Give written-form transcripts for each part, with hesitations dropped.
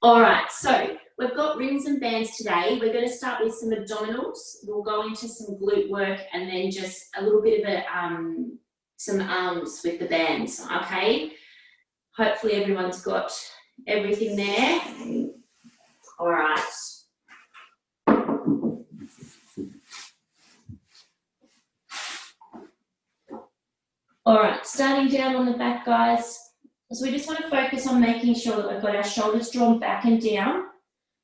All right, so we've got rings and bands today. We're going to start with some abdominals. We'll go into some glute work and then just a little bit of some arms with the bands, okay? Hopefully everyone's got everything there. All right. All right, starting down on the back, guys. So we just want to focus on making sure that we've got our shoulders drawn back and down,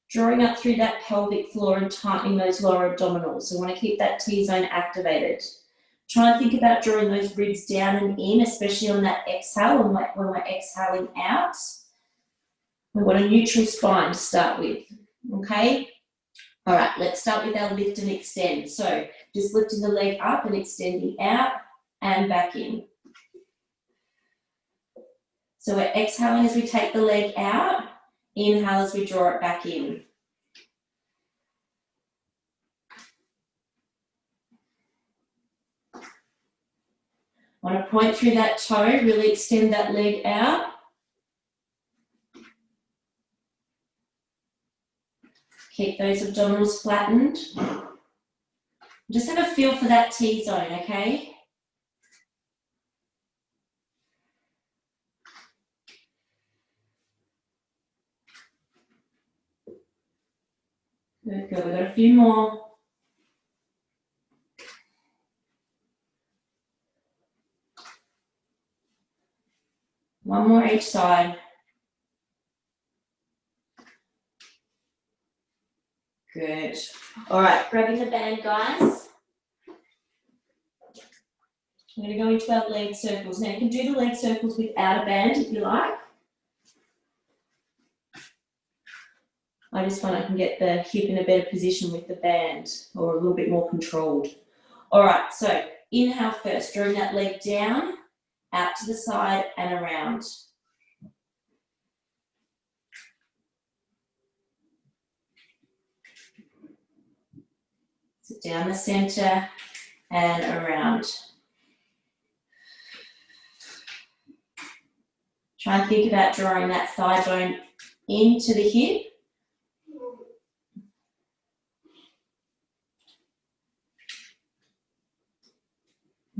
drawing up through that pelvic floor and tightening those lower abdominals. So we want to keep that T-zone activated. Try and think about drawing those ribs down and in, especially on that exhale when we're exhaling out. We want a neutral spine to start with, okay? All right, let's start with our lift and extend. So just lifting the leg up and extending out and back in. So we're exhaling as we take the leg out, inhale as we draw it back in. Want to point through that toe, really extend that leg out. Keep those abdominals flattened. Just have a feel for that T-zone, okay? Good, good. We've got a few more. One more each side. Good. All right, grabbing the band, guys. I'm going to go into our leg circles. Now, you can do the leg circles without a band if you like. I just find I can get the hip in a better position with the band, or a little bit more controlled. All right, so inhale first, drawing that leg down, out to the side and around. So down the center and around. Try and think about drawing that thigh bone into the hip.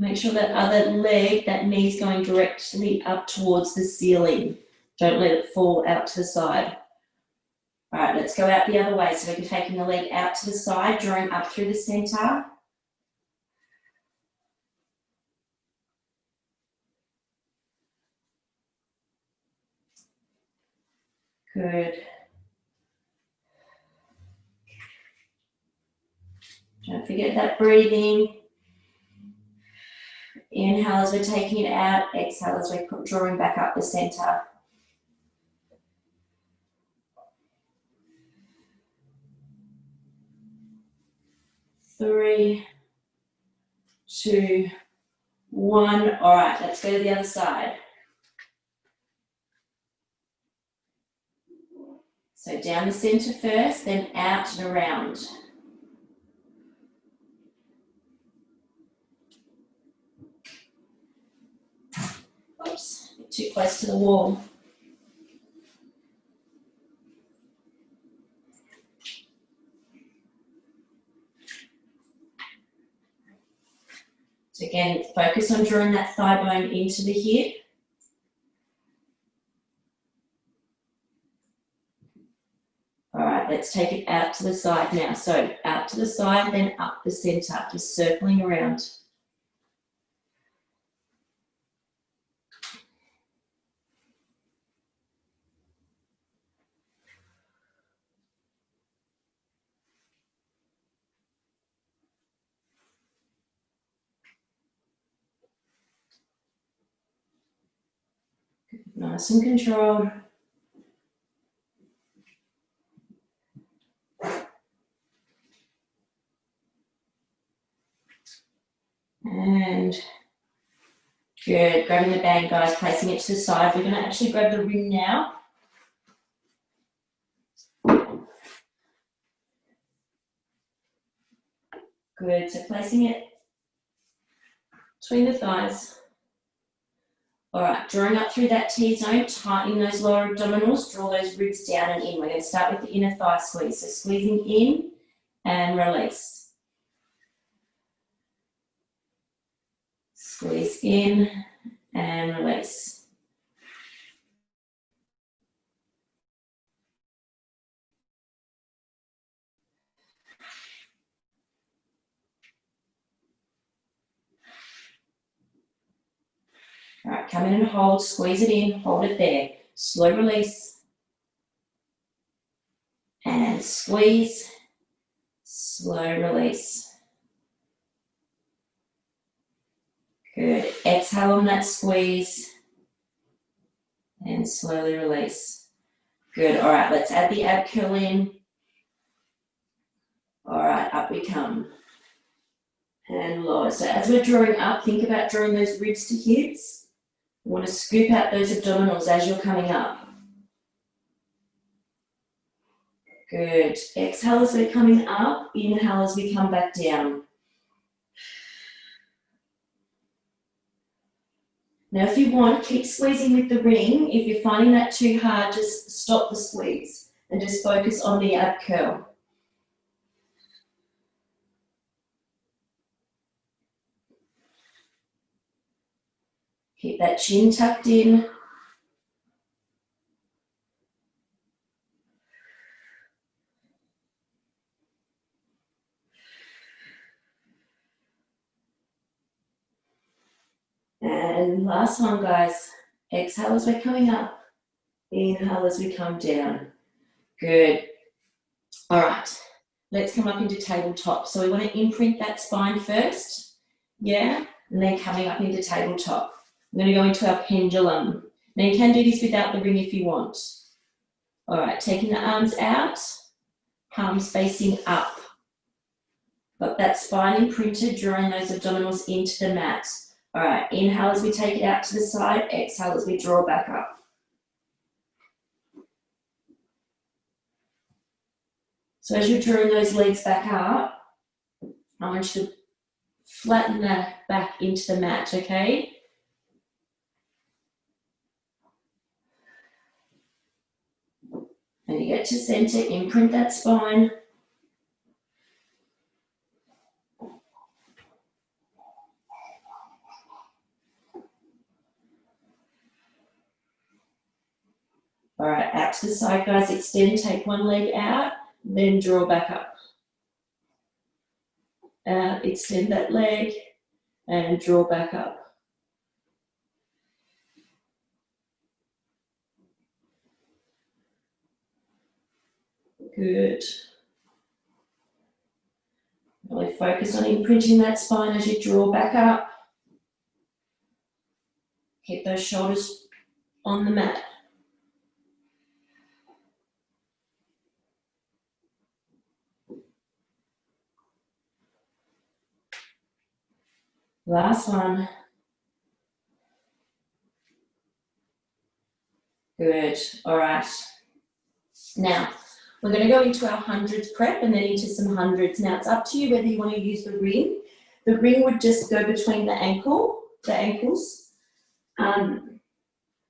Make sure that other leg, that knee's going directly up towards the ceiling. Don't let it fall out to the side. All right, let's go out the other way. So we're taking the leg out to the side, drawing up through the center. Good. Don't forget that breathing. Inhale as we're taking it out, exhale as we're drawing back up the center. Three, two, one. All right, let's go to the other side. So down the center first, then out and around. Oops, too close to the wall. So again, focus on drawing that thigh bone into the hip. All right, let's take it out to the side now. So out to the side, then up the center, just circling around. Nice and controlled. And good, grabbing the band, guys, placing it to the side. We're gonna actually grab the ring now. Good, so placing it between the thighs. All right, drawing up through that T-zone, tightening those lower abdominals, draw those ribs down and in. We're going to start with the inner thigh squeeze. So squeezing in and release. Squeeze in and release. All right, come in and hold, squeeze it in, hold it there. Slow release. And squeeze, slow release. Good. Exhale on that squeeze and slowly release. Good. All right, let's add the ab curl in. All right, up we come. And lower. So as we're drawing up, think about drawing those ribs to hips. You want to scoop out those abdominals as you're coming up. Good. Exhale as we're coming up. Inhale as we come back down. Now, if you want, keep squeezing with the ring. If you're finding that too hard, just stop the squeeze and just focus on the ab curl. Keep that chin tucked in. And last one, guys. Exhale as we're coming up. Inhale as we come down. Good. All right. Let's come up into tabletop. So we want to imprint that spine first. Yeah. And then coming up into tabletop. We're going to go into our pendulum. Now you can do this without the ring if you want. All right. Taking the arms out. Palms facing up. Got that spine imprinted, drawing those abdominals into the mat. All right, inhale as we take it out to the side, exhale as we draw back up. So as you're drawing those legs back up, I want you to flatten that back into the mat, okay? And you get to center, imprint that spine. All right, out to the side, guys. Extend, take one leg out, then draw back up. Out, extend that leg, and draw back up. Good. Really focus on imprinting that spine as you draw back up. Keep those shoulders on the mat. Last one. Good. All right. Now, we're going to go into our hundreds prep and then into some hundreds. Now, it's up to you whether you want to use the ring. The ring would just go between the ankles,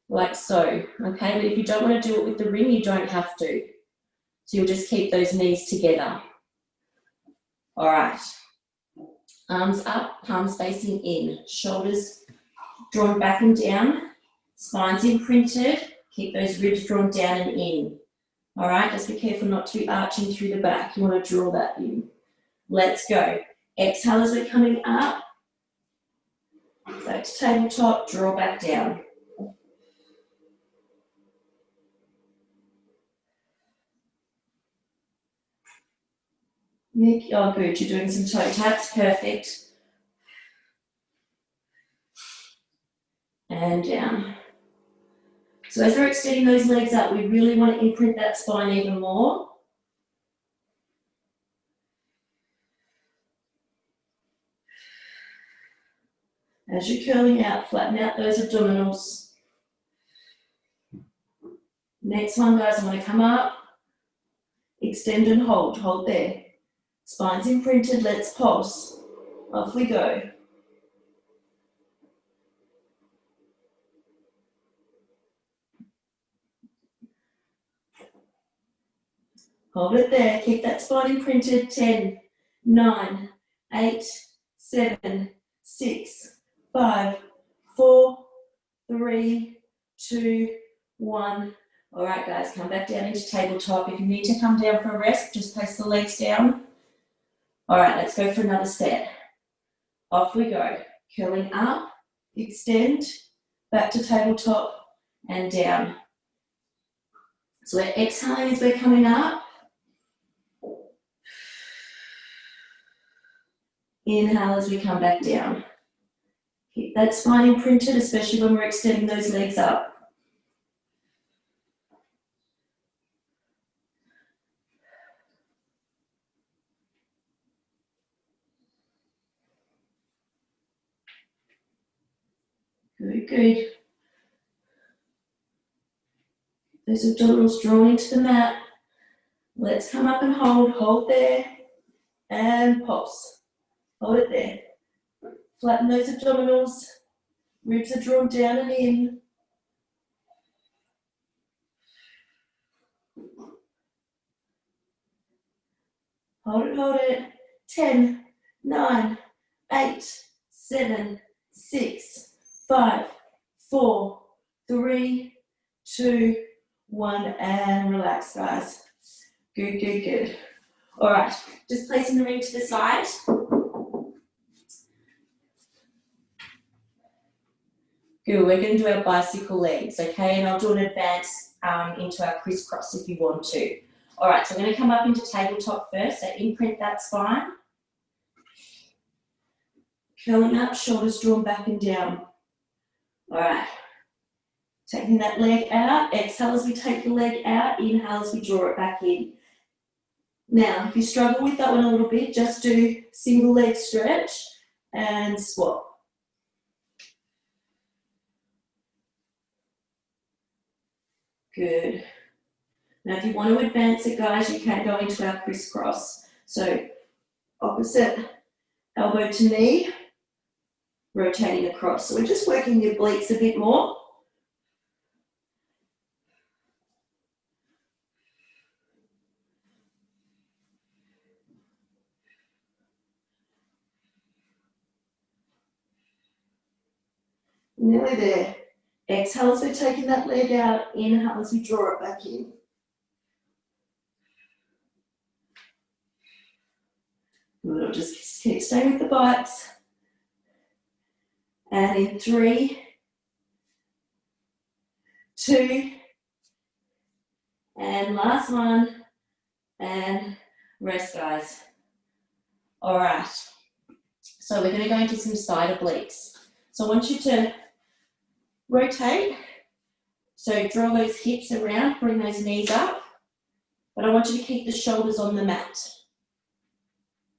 like so, okay? But if you don't want to do it with the ring, you don't have to. So you'll just keep those knees together. All right. Arms up, palms facing in, shoulders drawn back and down, spines imprinted, keep those ribs drawn down and in. All right, just be careful not to be arching through the back. You want to draw that in. Let's go. Exhale as we're coming up. Back to tabletop, draw back down. Oh, good, you're doing some toe taps, perfect. And down. So as we're extending those legs up, we really want to imprint that spine even more. As you're curling out, flatten out those abdominals. Next one, guys, I want to come up, extend and hold there. Spine's imprinted, let's pulse. Off we go. Hold it there. Keep that spine imprinted. 10, 9, 8, 7, 6, 5, 4, 3, 2, 1. All right, guys, come back down into tabletop. If you need to come down for a rest, just place the legs down. All right, let's go for another set. Off we go. Curling up, extend, back to tabletop, and down. So we're exhaling as we're coming up. Inhale as we come back down. Keep that spine imprinted, especially when we're extending those legs up. Good, good. Those abdominals drawn into the mat. Let's come up and hold there, and pulse. Hold it there. Flatten those abdominals. Ribs are drawn down and in. Hold it. 10, 9, 8, 7, 6, 5, 4, 3, 2, 1, and relax, guys. Good, good, good. All right, just placing the ring to the side. Good, we're going to do our bicycle legs, okay? And I'll do an advance into our crisscross if you want to. All right, so I'm going to come up into tabletop first, so imprint that spine. Curling up, shoulders drawn back and down. All right, taking that leg out, exhale as we take the leg out, inhale as we draw it back in. Now, if you struggle with that one a little bit, just do single leg stretch and swap. Good. Now, if you want to advance it, guys, you can go into our crisscross. So, opposite elbow to knee, rotating across. So we're just working your obliques a bit more. Nearly there. Exhale as we're taking that leg out. Inhale as we draw it back in. We'll just keep staying with the bites. And in 3, 2, and last one, and rest, guys. All right. So we're going to go into some side obliques. So I want you to rotate. So draw those hips around, bring those knees up. But I want you to keep the shoulders on the mat.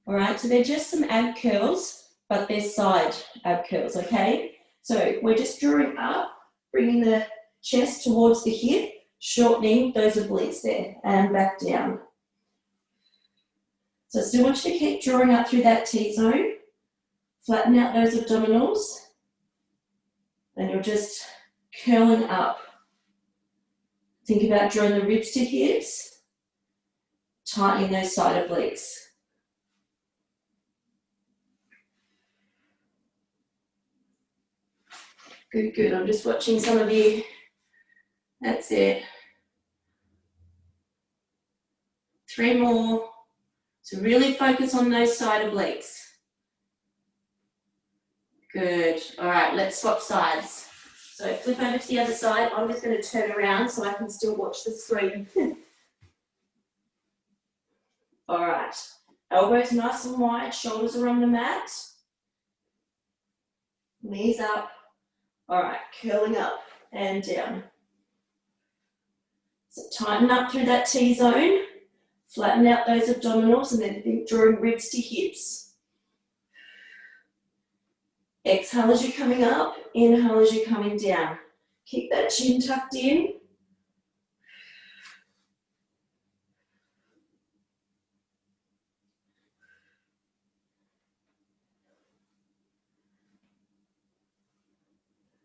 All right, so they're just some ab curls, but they're side ab curls, okay? So we're just drawing up, bringing the chest towards the hip, shortening those obliques there, and back down. So I still want you to keep drawing up through that T-zone, flatten out those abdominals, and you're just curling up. Think about drawing the ribs to hips, tightening those side obliques. Good, good. I'm just watching some of you. That's it. 3 more. So really focus on those side obliques. Good. All right, let's swap sides. So flip over to the other side. I'm just going to turn around so I can still watch the screen. All right. Elbows nice and wide, shoulders are on the mat. Knees up. All right, curling up and down. So tighten up through that T-zone. Flatten out those abdominals and then think drawing ribs to hips. Exhale as you're coming up, inhale as you're coming down. Keep that chin tucked in.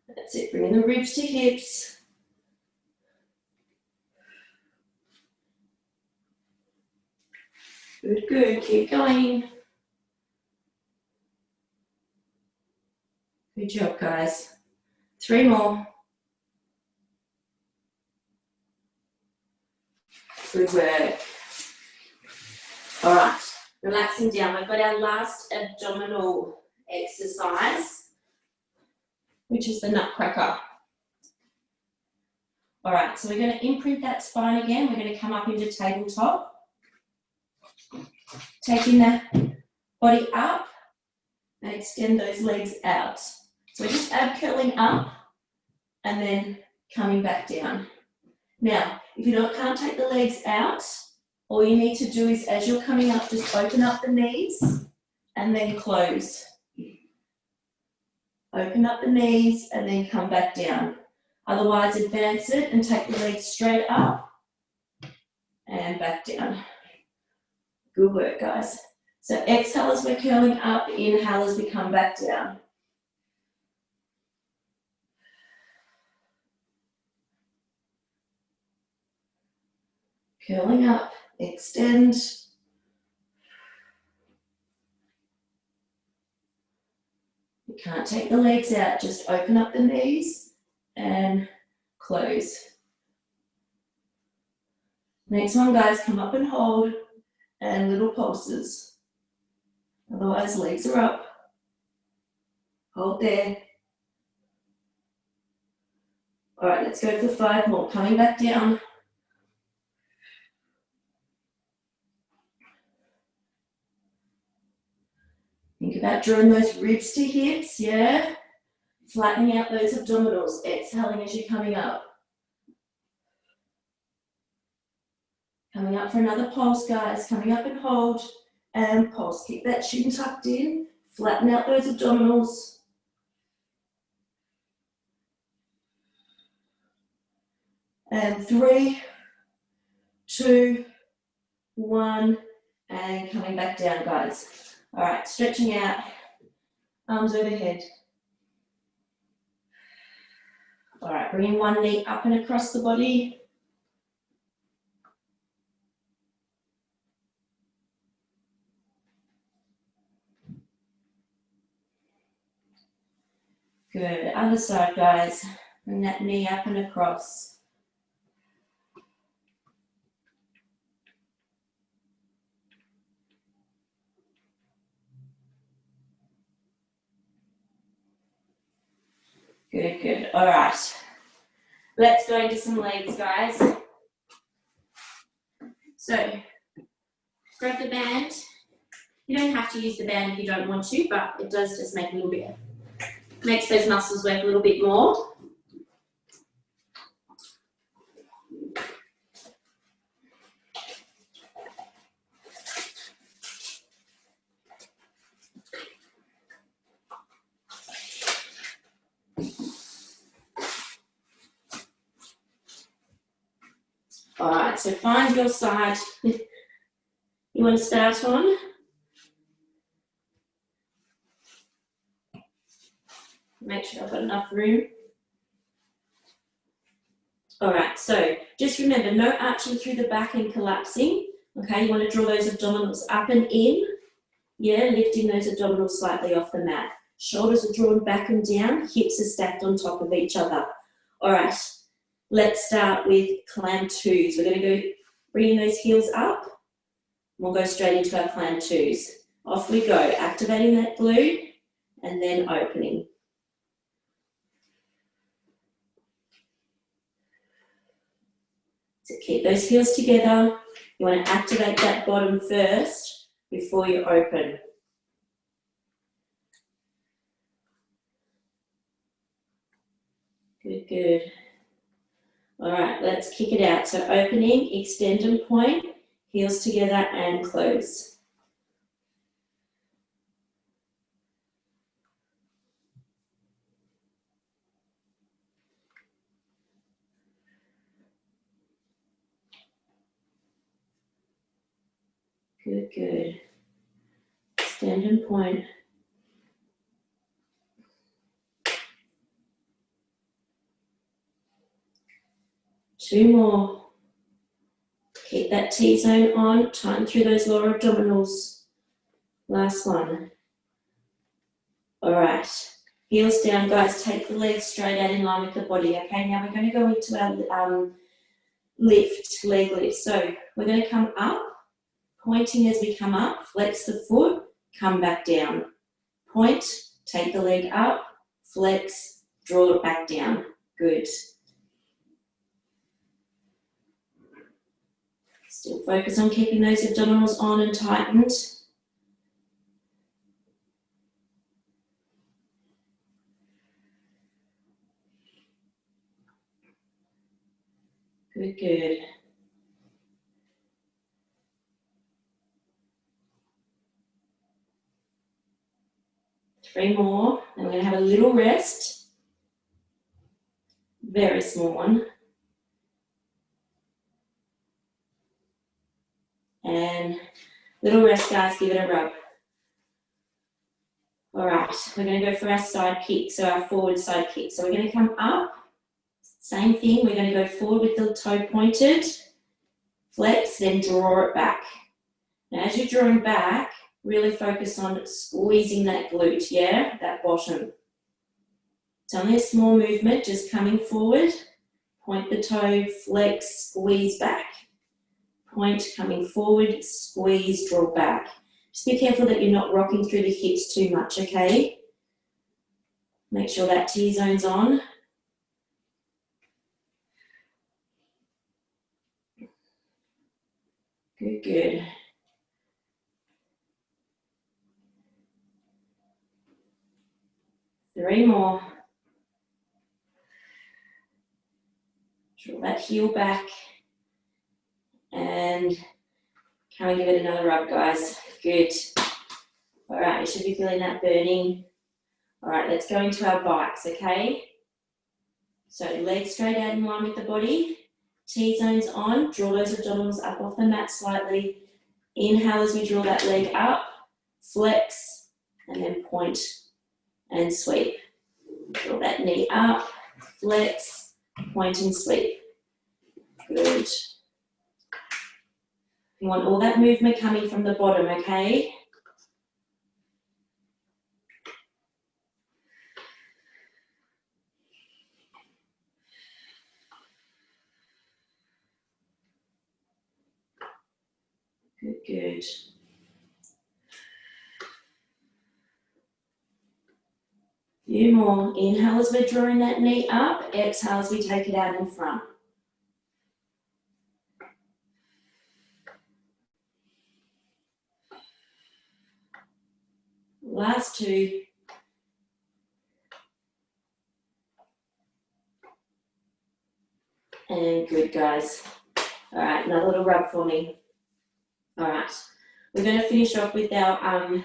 That's it, bringing the ribs to hips. Good, good. Keep going. Good job, guys. 3 more. Good work. All right, relaxing down. We've got our last abdominal exercise, which is the nutcracker. All right, so we're going to imprint that spine again. We're going to come up into tabletop. Taking the body up and extend those legs out. So we're just ab curling up and then coming back down. Now, if you can't take the legs out, all you need to do is, as you're coming up, just open up the knees and then close. Open up the knees and then come back down. Otherwise, advance it and take the legs straight up and back down. Good work, guys. So exhale as we're curling up, inhale as we come back down. Curling up, extend. You can't take the legs out, just open up the knees and close. Next one, guys, come up and hold and little pulses. Otherwise, legs are up. Hold there. All right, let's go for 5 more. Coming back down. Think about drawing those ribs to hips, yeah? Flattening out those abdominals, exhaling as you're coming up. Coming up for another pulse, guys. Coming up and hold and pulse. Keep that chin tucked in. Flatten out those abdominals. And 3, 2, 1, and coming back down, guys. All right, stretching out, arms overhead. All right, bringing one knee up and across the body. Good, other side, guys. Bring that knee up and across. Good, good. All right. Let's go into some legs, guys. So, grab the band. You don't have to use the band if you don't want to, but it does just make a little bit, makes those muscles work a little bit more. All right, so find your side you want to start on. Make sure I've got enough room. All right, so just remember, no arching through the back and collapsing. Okay, you want to draw those abdominals up and in. Yeah, lifting those abdominals slightly off the mat. Shoulders are drawn back and down, hips are stacked on top of each other. All right, let's start with clam twos. We're going to go bringing those heels up. We'll go straight into our clam twos. Off we go, activating that glute and then opening. So keep those heels together. You want to activate that bottom first before you open. Good, good. All right, let's kick it out. So opening, extend and point, heels together and close. Good, good. Extend and point. Two more. Keep that T-zone on, tighten through those lower abdominals. Last one. All right, heels down, guys. Take the legs straight out in line with the body, okay? Now we're going to go into our leg lift. So we're going to come up, pointing as we come up, flex the foot, come back down. Point, take the leg up, flex, draw it back down. Good. Still focus on keeping those abdominals on and tightened. Good, good. Three more, then we're going to have a little rest. Very small one. And little rest, guys, give it a rub. All right, we're going to go for our side kick, so our forward side kick. So we're going to come up, same thing, we're going to go forward with the toe pointed, flex, then draw it back. Now as you're drawing back, really focus on squeezing that glute, yeah, that bottom. It's only a small movement, just coming forward, point the toe, flex, squeeze back. Point, coming forward, squeeze, draw back. Just be careful that you're not rocking through the hips too much, okay? Make sure that T-zone's on. Good, good. Three more. Draw that heel back. And come and give it another rub, guys. Good. All right, you should be feeling that burning. All right, let's go into our bikes, okay? So legs straight out in line with the body. T-zones on. Draw those abdominals up off the mat slightly. Inhale as we draw that leg up. Flex, and then point and sweep. Draw that knee up. Flex, point and sweep. Good. You want all that movement coming from the bottom, okay? Good, good. Few more. Inhale as we're drawing that knee up. Exhale as we take it out in front. Last two. And good, guys. All right, another little rub for me. All right, we're going to finish off with our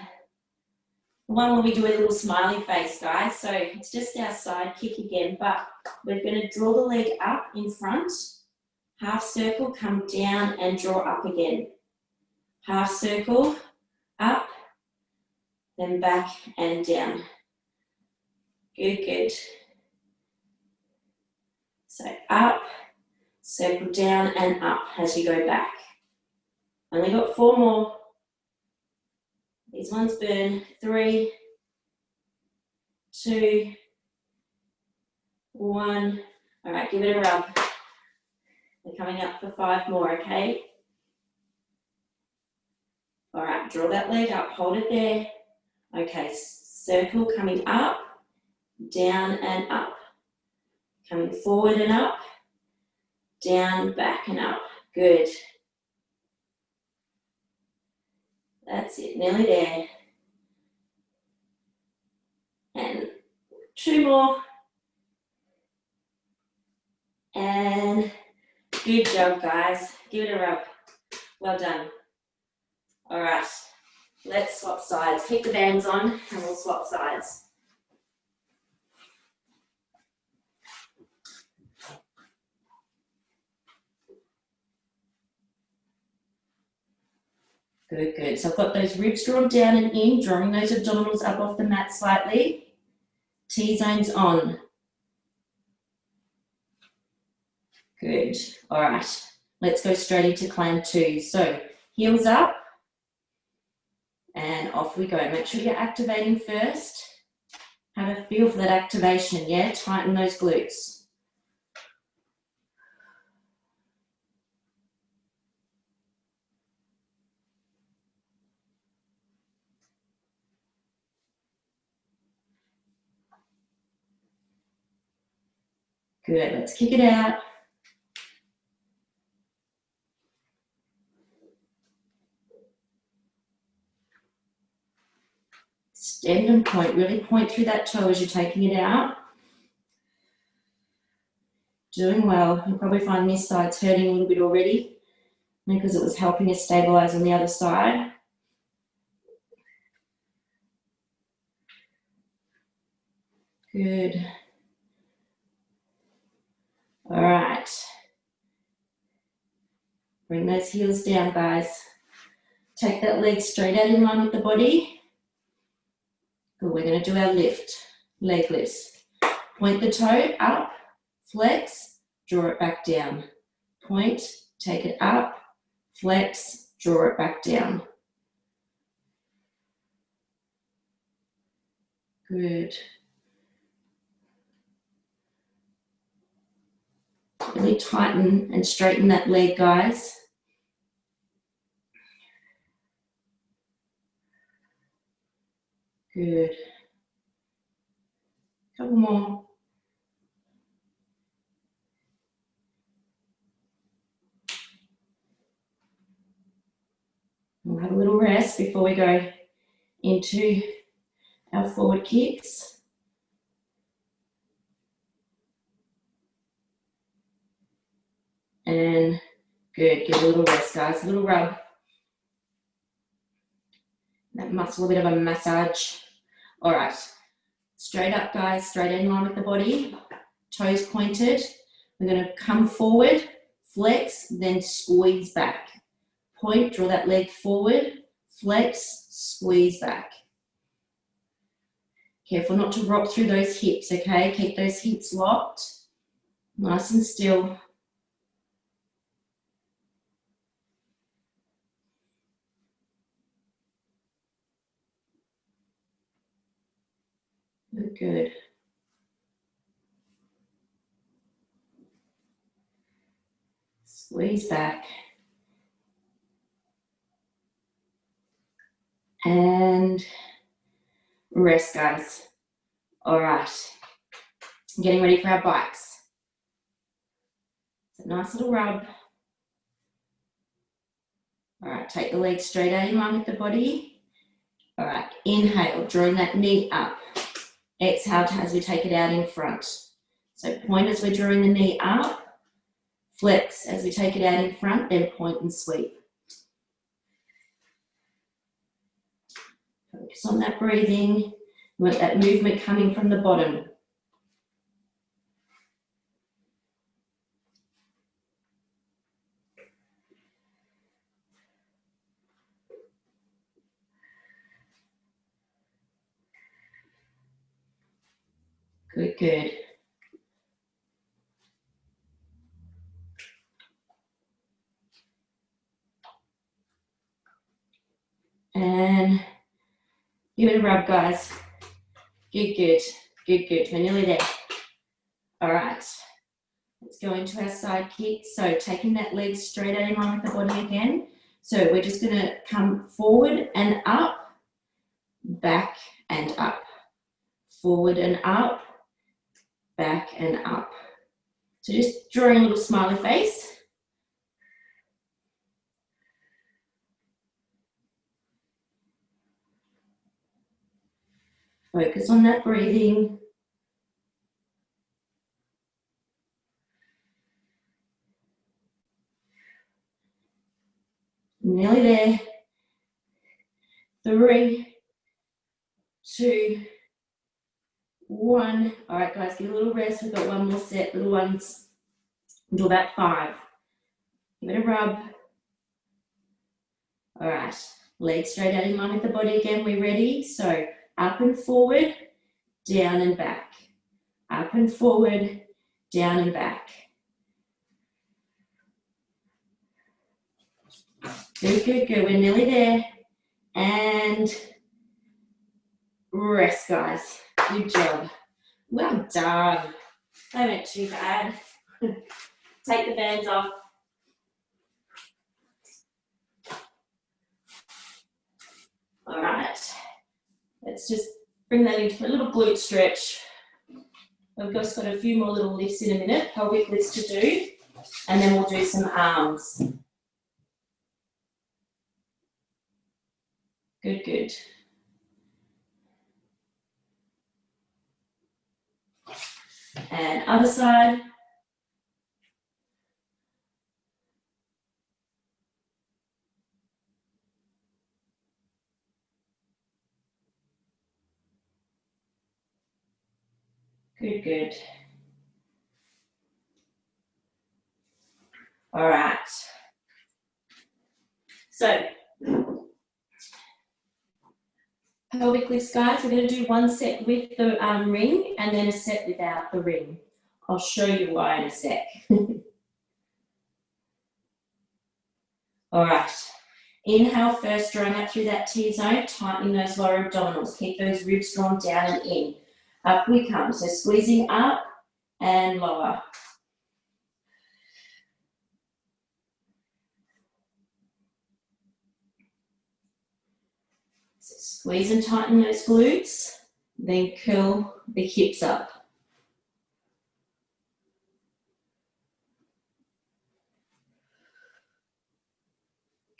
one where we do a little smiley face, guys. So it's just our side kick again, but we're going to draw the leg up in front, half circle, come down and draw up again. Half circle, up, then back and down. Good, good. So up, circle down and up as you go back. Only got four more. These ones burn. 3, 2, 1. All right, give it a rub. We're coming up for 5 more, okay? All right, draw that leg up, hold it there. Okay, circle coming up, down and up. Coming forward and up, down, back and up. Good. That's it, nearly there. And 2 more. And good job, guys. Give it a rub. Well done. All right, let's swap sides. Keep the bands on and we'll swap sides. Good, good. So I've got those ribs drawn down and in, drawing those abdominals up off the mat slightly. T-zones on. Good. All right. Let's go straight into climb 2. So heels up and off we go. Make sure you're activating first. Have a feel for that activation, yeah? Tighten those glutes. Good, let's kick it out. Extend and point, really point through that toe as you're taking it out. Doing well. You'll probably find this side's hurting a little bit already because it was helping us stabilize on the other side. Good. All right. Bring those heels down, guys. Take that leg straight out in line with the body. Good, we're going to do our lift, leg lifts. Point the toe up, flex, draw it back down. Point, take it up, flex, draw it back down. Good. Really tighten and straighten that leg, guys. Good. Couple more. We'll have a little rest before we go into our forward kicks. And good, give a little rest, guys, a little rub. That muscle, a bit of a massage. All right, straight up, guys, straight in line with the body, toes pointed. We're gonna come forward, flex, then squeeze back. Point, draw that leg forward, flex, squeeze back. Careful not to rock through those hips, okay? Keep those hips locked, nice and still. Good. Squeeze back. And rest, guys. All right. Getting ready for our bikes. So nice little rub. All right, take the legs straight out in line with the body. All right, inhale, drawing that knee up. Exhale as we take it out in front. So point as we're drawing the knee up. Flex as we take it out in front, then point and sweep. Focus on that breathing. You want that movement coming from the bottom. Good, good. And give it a rub, guys. Good, good, good, good. We're nearly there. All right. Let's go into our side kick. So taking that leg straight out in line with the body again. So we're just going to come forward and up, back and up. Forward and up, back and up. So just drawing a little smiley face. Focus on that breathing. Nearly there. 3, 2, 1. All right, guys, give a little rest. We've got one more set, little ones. Do about 5. Give it a rub. All right, legs straight out in line with the body again. We're ready. So up and forward, down and back. Up and forward, down and back. Good, good, good. We're nearly there. And rest, guys. Good job. Well done. They weren't too bad. Take the bands off. All right. Let's just bring that into a little glute stretch. We've just got a few more little lifts in a minute, pelvic lifts to do, and then we'll do some arms. Good, good. And other side. Good, good. All right. So, pelvic lifts, guys. We're going to do one set with the ring and then a set without the ring. I'll show you why in a sec. All right. Inhale first, drawing up through that T-zone, tightening those lower abdominals. Keep those ribs drawn down and in. Up we come. So squeezing up and lower. So squeeze and tighten those glutes, then curl the hips up.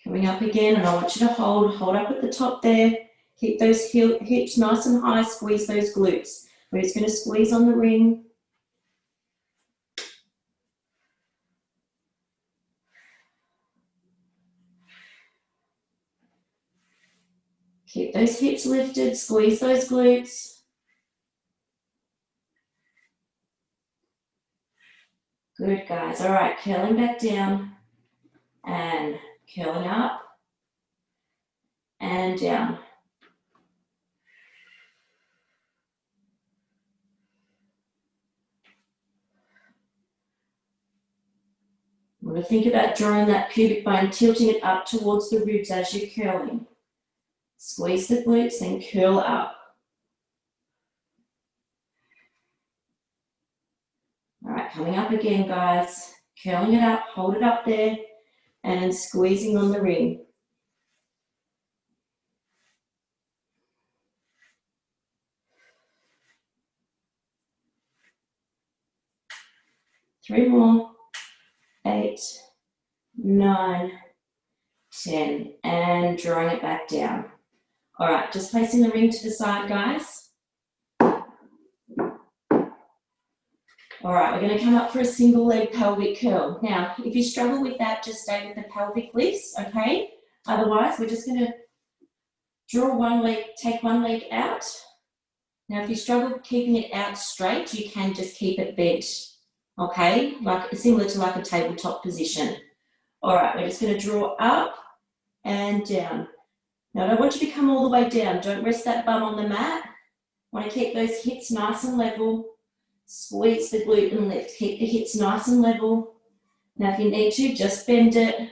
Coming up again, and I want you to hold up at the top there. Keep those hips nice and high, squeeze those glutes. We're just going to squeeze on the ring. Keep those hips lifted, squeeze those glutes. Good, guys. All right, curling back down and curling up and down. We're going to think about drawing that pubic bone, tilting it up towards the ribs as you're curling. Squeeze the glutes, then curl up. All right, coming up again, guys. Curling it up, hold it up there, and squeezing on the ring. Three more. 8, 9, 10, and drawing it back down. All right, just placing the ring to the side, guys. All right, we're going to come up for a single leg pelvic curl. Now, if you struggle with that, just stay with the pelvic lifts, okay? Otherwise, we're just going to draw one leg, take one leg out. Now, if you struggle keeping it out straight, you can just keep it bent, okay? Like similar to like a tabletop position. All right, we're just going to draw up and down. Now, I don't want you to come all the way down. Don't rest that bum on the mat. Want to keep those hips nice and level. Squeeze the glute and lift. Keep the hips nice and level. Now, if you need to, just bend it. A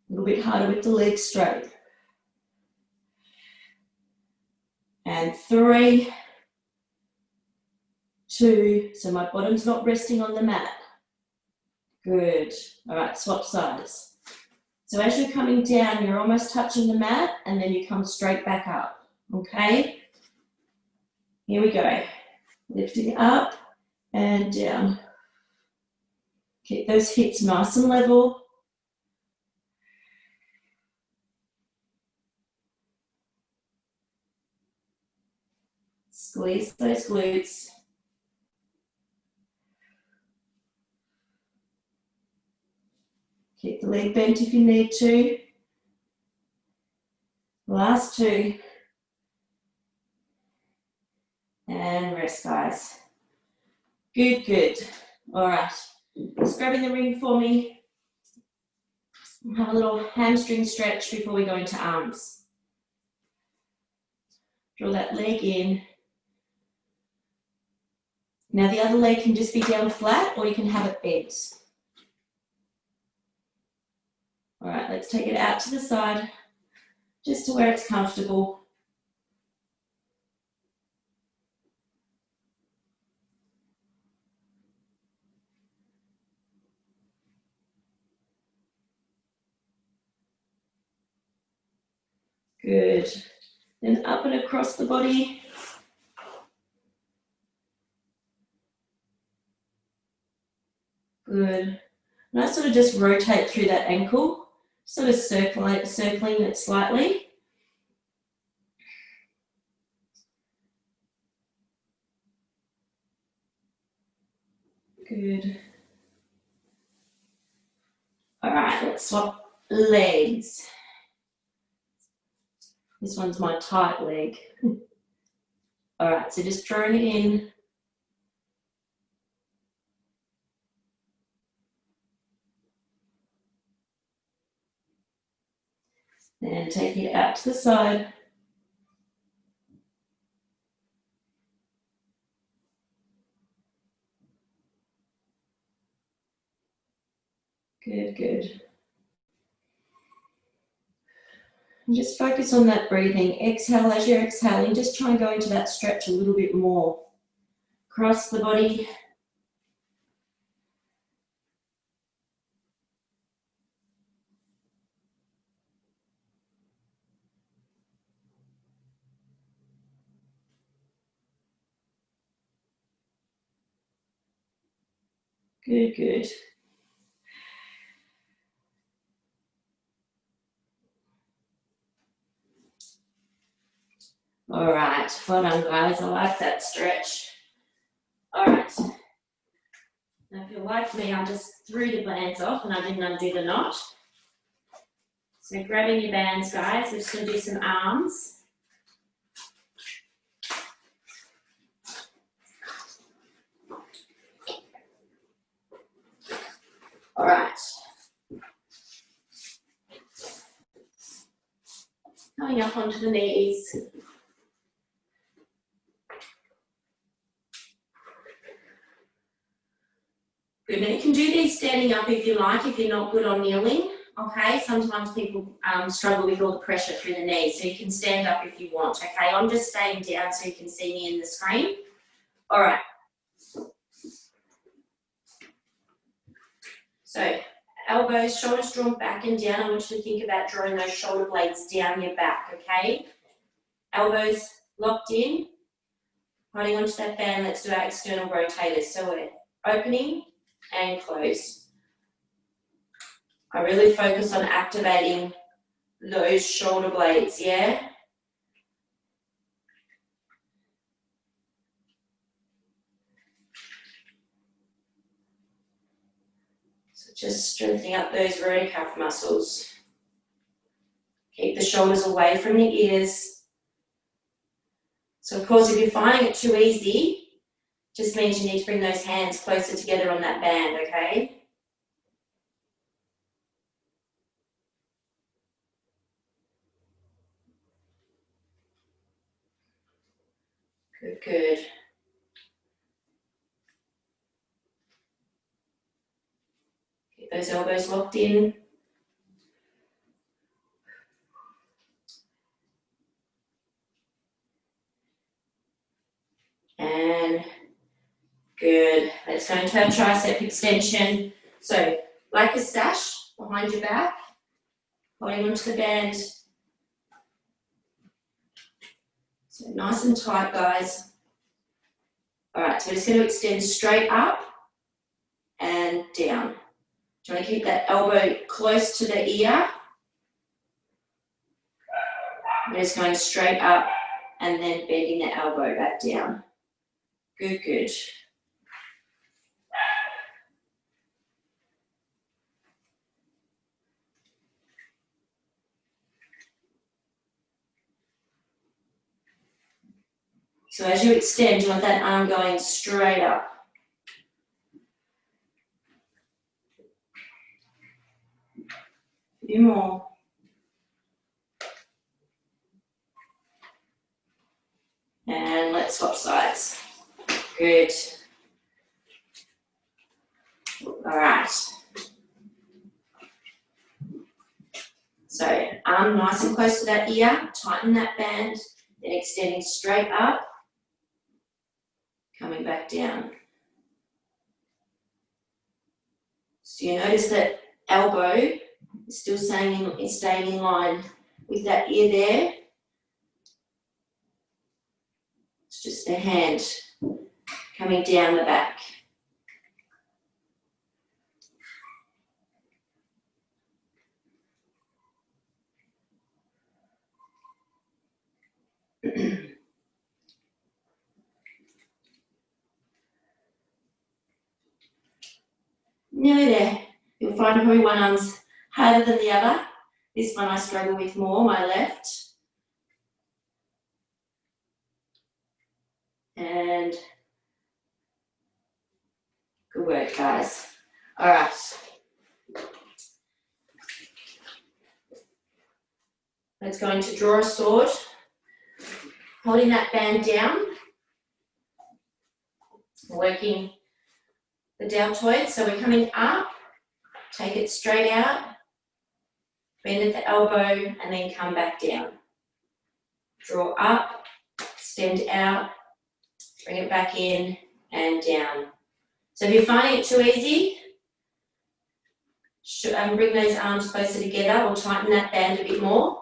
little bit harder with the legs straight. And 3, 2, so my bottom's not resting on the mat. Good. All right, swap sides. So as you're coming down, you're almost touching the mat, and then you come straight back up, okay? Here we go. Lifting up and down. Keep those hips nice and level. Squeeze those glutes. Keep the leg bent if you need to. Last 2. And rest, guys. Good, good. All right. Just grabbing the ring for me. Have a little hamstring stretch before we go into arms. Draw that leg in. Now the other leg can just be down flat, or you can have it bent. All right, let's take it out to the side, just to where it's comfortable. Good. Then up and across the body. Good. And I sort of just rotate through that ankle, sort of circling it slightly. Good. All right, let's swap legs. This one's my tight leg. All right, so just drawing it in. Then taking it out to the side. Good, good. And just focus on that breathing. Exhale as you're exhaling. Just try and go into that stretch a little bit more. Cross the body. Good, good. All right, well done guys, I like that stretch. All right, now if you're like me, I just threw the bands off and I didn't undo the knot. So grabbing your bands guys, we're just going to do some arms. All right. Coming up onto the knees. Good, now you can do these standing up if you like, if you're not good on kneeling, okay? Sometimes people struggle with all the pressure through the knees, so you can stand up if you want, okay? I'm just staying down so you can see me in the screen. All right. So elbows, shoulders drawn back and down. I want you to think about drawing those shoulder blades down your back, okay? Elbows locked in, holding onto that band. Let's do our external rotators. So we're opening and close. I really focus on activating those shoulder blades, yeah? So just strengthening up those rotator muscles. Keep the shoulders away from the ears. So of course, if you're finding it too easy, just means you need to bring those hands closer together on that band, okay? Good, good. Keep those elbows locked in. And good. Let's go into our tricep extension. So, like a sash behind your back, holding onto the band. So nice and tight, guys. All right, so we're just going to extend straight up and down. Do you want to keep that elbow close to the ear? We're just going straight up and then bending the elbow back down. Good, good. So as you extend, you want that arm going straight up. A few more. And let's swap sides. Good. All right. So arm nice and close to that ear, tighten that band, then extending straight up, coming back down. So you notice that elbow is still staying in line with that ear there. It's just the hand coming down the back. Nearly there. You'll find probably one arm's harder than the other. This one I struggle with more, my left. And good work, guys. All right. Let's go into draw a sword. Holding that band down. Working the deltoid. So we're coming up. Take it straight out. Bend at the elbow and then come back down. Draw up. Extend out. Bring it back in and down. So if you're finding it too easy, bring those arms closer together or tighten that band a bit more.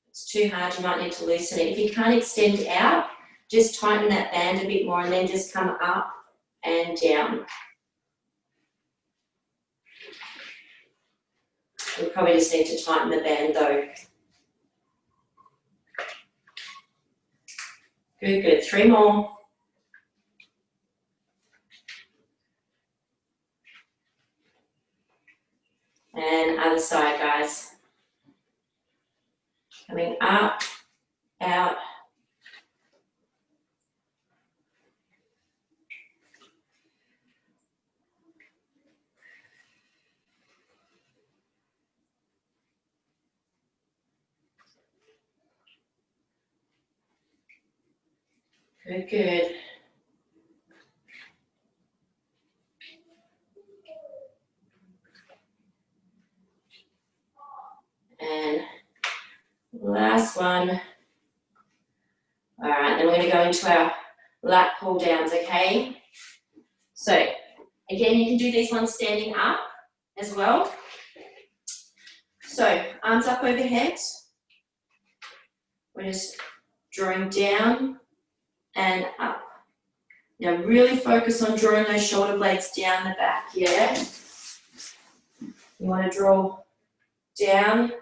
If it's too hard, you might need to loosen it. If you can't extend out, just tighten that band a bit more and then just come up and down. We probably just need to tighten the band though. Good, good. 3 more. And other side, guys. Coming up, out. Good, good. And last one. All right, then we're going to go into our lat pull downs, okay? So, again, you can do these ones standing up as well. So, arms up overhead. We're just drawing down and up. Now, really focus on drawing those shoulder blades down the back, yeah? You want to draw down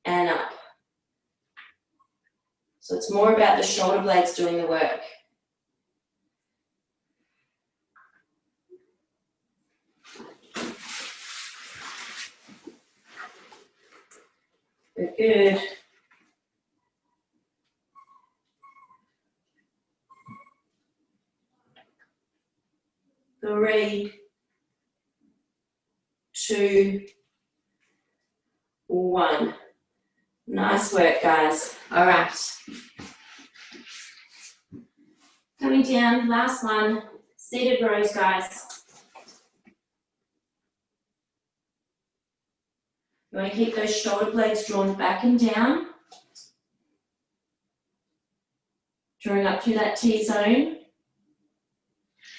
and up. So it's more about the shoulder blades doing the work. Good, good. Three, 2, 1. Nice work, guys. All right. Coming down, last one, seated rows, guys. You want to keep those shoulder blades drawn back and down. Drawing up through that T-zone.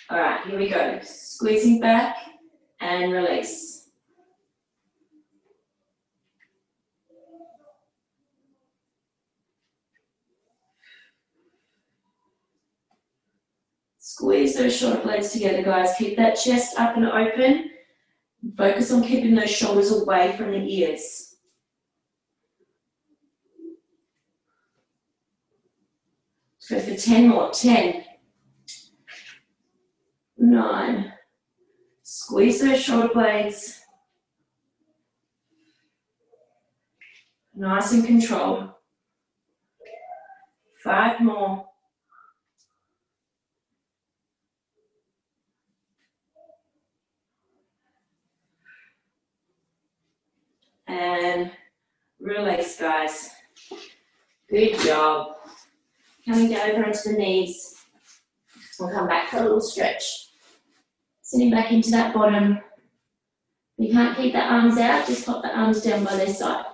All right, here we go. Squeezing back and release. Squeeze those shoulder blades together, guys. Keep that chest up and open. Focus on keeping those shoulders away from the ears. Let's go for 10 more. 10, 9. Squeeze those shoulder blades. Nice and controlled. 5 more. And release, guys. Good job. Coming down over onto the knees. We'll come back for a little stretch. Sitting back into that bottom You can't keep the arms out, just pop the arms down by their side.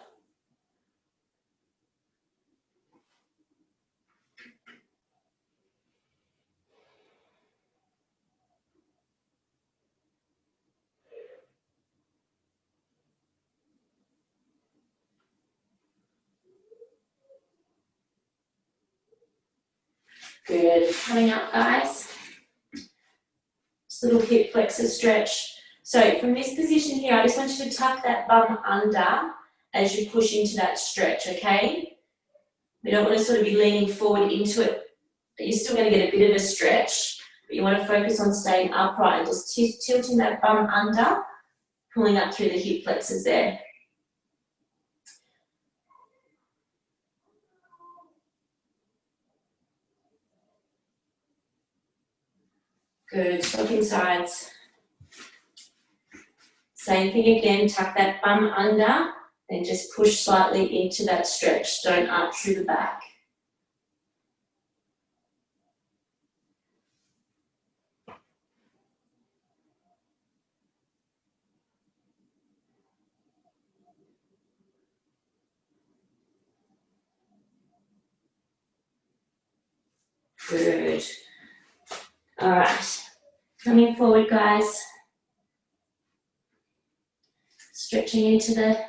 Good. Coming up, guys. Just a little hip flexor stretch. So from this position here, I just want you to tuck that bum under as you push into that stretch, okay? We don't want to sort of be leaning forward into it, but you're still going to get a bit of a stretch, but you want to focus on staying upright and just tilting that bum under, pulling up through the hip flexors there. Good, swapping sides. Same thing again, tuck that bum under, then just push slightly into that stretch. Don't arch through the back. Good. All right, coming forward, guys. Stretching into the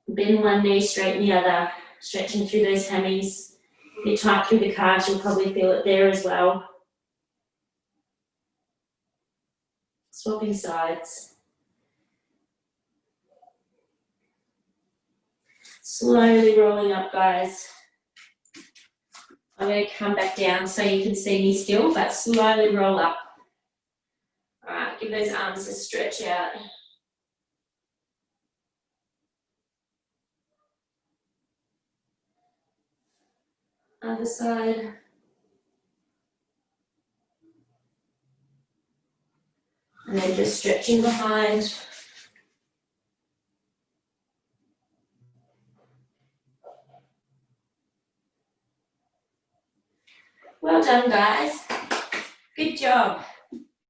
bend one knee, straighten the other. Stretching through those hammies. If you tight through the calves, you'll probably feel it there as well. Swapping sides. Slowly rolling up, guys. I'm going to come back down so you can see me still, but slowly roll up. All right, give those arms a stretch out. Other side. And then just stretching behind. Well done, guys. Good job.